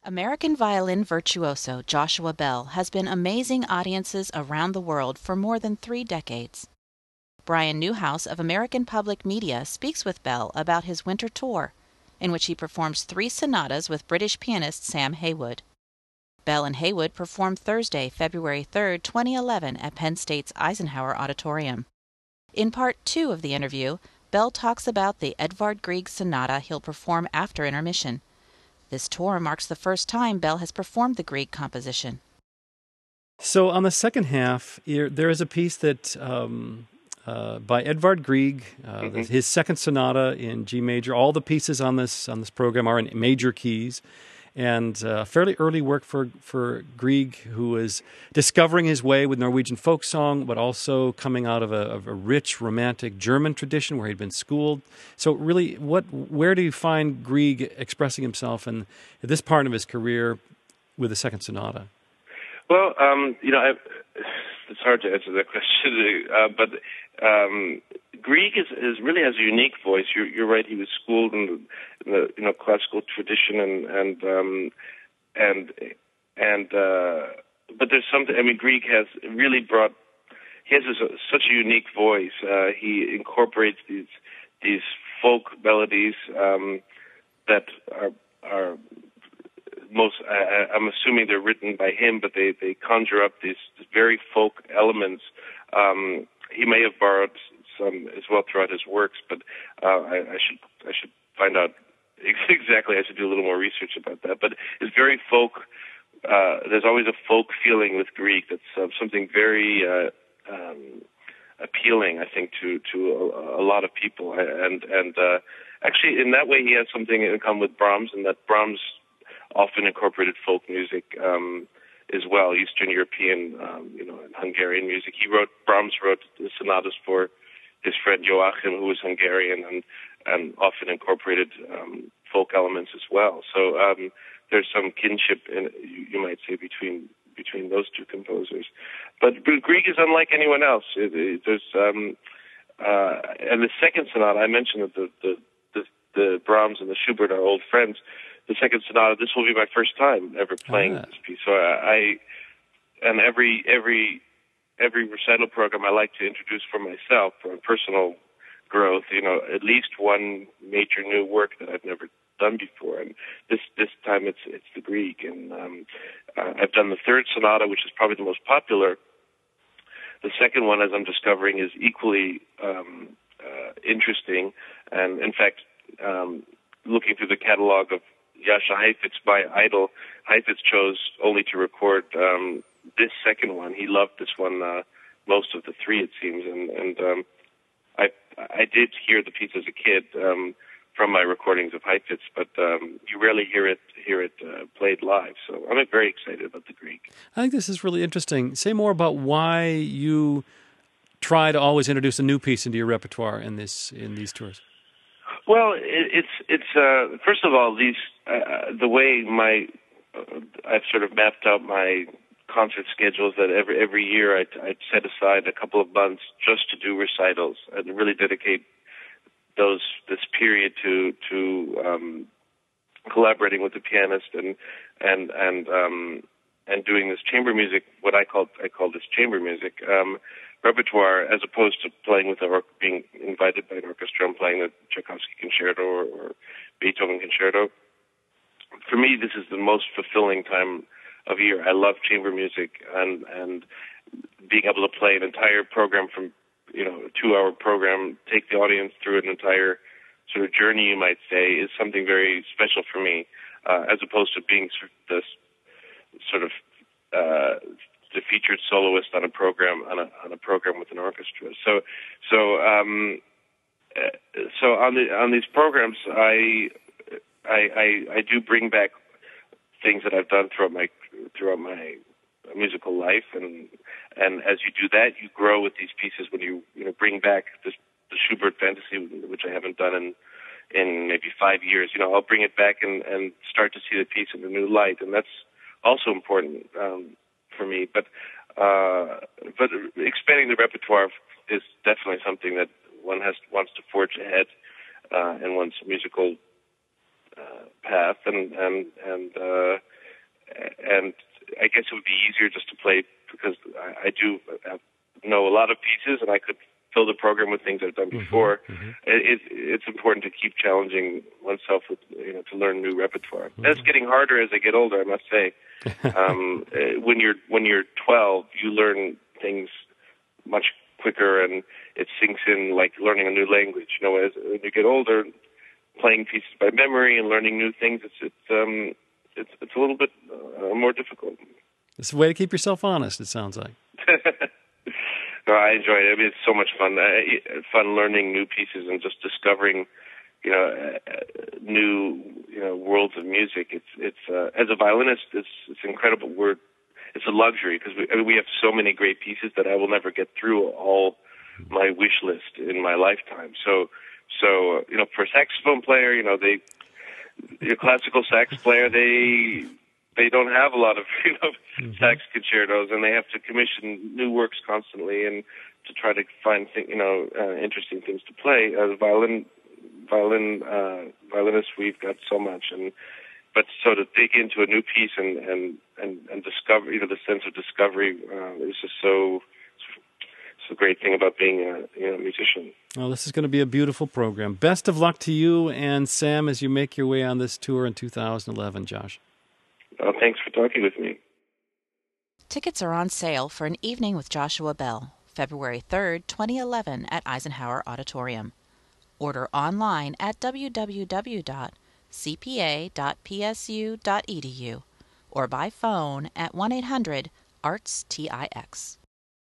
American violin virtuoso Joshua Bell has been amazing audiences around the world for more than 3 decades. Brian Newhouse of American Public Media speaks with Bell about his winter tour, in which he performs 3 sonatas with British pianist Sam Haywood. Bell and Haywood performed Thursday, February 3, 2011 at Penn State's Eisenhower Auditorium. In Part 2 of the interview, Bell talks about the Edvard Grieg sonata he'll perform after intermission. This tour marks the first time Bell has performed the Grieg composition. So on the second half, there is a piece that by Edvard Grieg, his second sonata in G major. All the pieces on this program are in major keys, and fairly early work for Grieg, who is discovering his way with Norwegian folk song, but also coming out of a rich, romantic German tradition where he'd been schooled. So really, where do you find Grieg expressing himself in this part of his career with the second sonata? Well, it's hard to answer that question, but Grieg really has a unique voice. You're right; he was schooled in the classical tradition, but there's something. I mean, Grieg has really brought. He has such a unique voice. He incorporates these folk melodies that are most. I'm assuming they're written by him, but they conjure up these very folk elements. He may have borrowed some as well throughout his works, but I should find out exactly. I should do a little more research about that. But it's very folk. There's always a folk feeling with Grieg. That's something very appealing, I think, to a lot of people. And actually, in that way, he has something in common with Brahms, in that Brahms often incorporated folk music as well, Eastern European, and Hungarian music. Brahms wrote the sonatas for his friend Joachim, who was Hungarian, and often incorporated folk elements as well. So there's some kinship, you might say, between those two composers. But Grieg is unlike anyone else. There's and the second sonata, I mentioned that the Brahms and the Schubert are old friends. The second sonata, this will be my first time ever playing this piece. So every recital program I like to introduce for myself, for personal growth, at least one major new work that I've never done before. And this time it's the Grieg. And I've done the third sonata, which is probably the most popular. The second one, as I'm discovering, is equally interesting. And in fact, looking through the catalog of Jascha Heifetz by Idol, Heifetz chose only to record this second one. He loved this one most of the 3, it seems, and I did hear the piece as a kid from my recordings of Heifetz, but you rarely hear it played live. So I'm very excited about the Grieg. I think this is really interesting. Say more about why you try to always introduce a new piece into your repertoire in these tours. Well, it's first of all, the way I've sort of mapped out my concert schedules, that every year I'd set aside a couple of months just to do recitals and really dedicate this period to collaborating with the pianist and doing this chamber music. What I call this chamber music repertoire, as opposed to playing with being invited by an orchestra and playing the Tchaikovsky concerto or Beethoven concerto. For me, this is the most fulfilling time of year. I love chamber music, and being able to play an entire program from, a 2-hour program, take the audience through an entire sort of journey, you might say, is something very special for me, as opposed to being the featured soloist on a program with an orchestra. So on these programs, I do bring back things that I've done throughout my musical life, and as you do that, you grow with these pieces. When you bring back the Schubert Fantasy, which I haven't done in maybe 5 years, I'll bring it back and start to see the piece in a new light, and that's also important for me. But expanding the repertoire is definitely something that one wants to forge ahead in one's musical path, and and I guess it would be easier just to play because I do know a lot of pieces, and I could fill the program with things I've done before. It's important to keep challenging oneself with, to learn new repertoire. That's getting harder as I get older, I must say. When you're 12, you learn things much quicker, and it sinks in like learning a new language. As when you get older, playing pieces by memory and learning new things, it's a little bit more difficult. It's a way to keep yourself honest, it sounds like. No, I enjoy it. I mean, it's so much fun. Fun learning new pieces and just discovering, new, worlds of music. It's as a violinist, it's incredible. It's a luxury because we have so many great pieces that I will never get through all my wish list in my lifetime. So for a saxophone player, the classical sax player, they don't have a lot of sax concertos, and they have to commission new works constantly and to try to find interesting things to play. As a violinist, we've got so much, but so to dig into a new piece and discover, the sense of discovery is just so. It's a great thing about being a musician. Well, this is going to be a beautiful program. Best of luck to you and Sam as you make your way on this tour in 2011, Josh. Thanks for talking with me. Tickets are on sale for an evening with Joshua Bell, February 3rd, 2011 at Eisenhower Auditorium. Order online at www.cpa.psu.edu or by phone at 1-800-ARTS-TIX.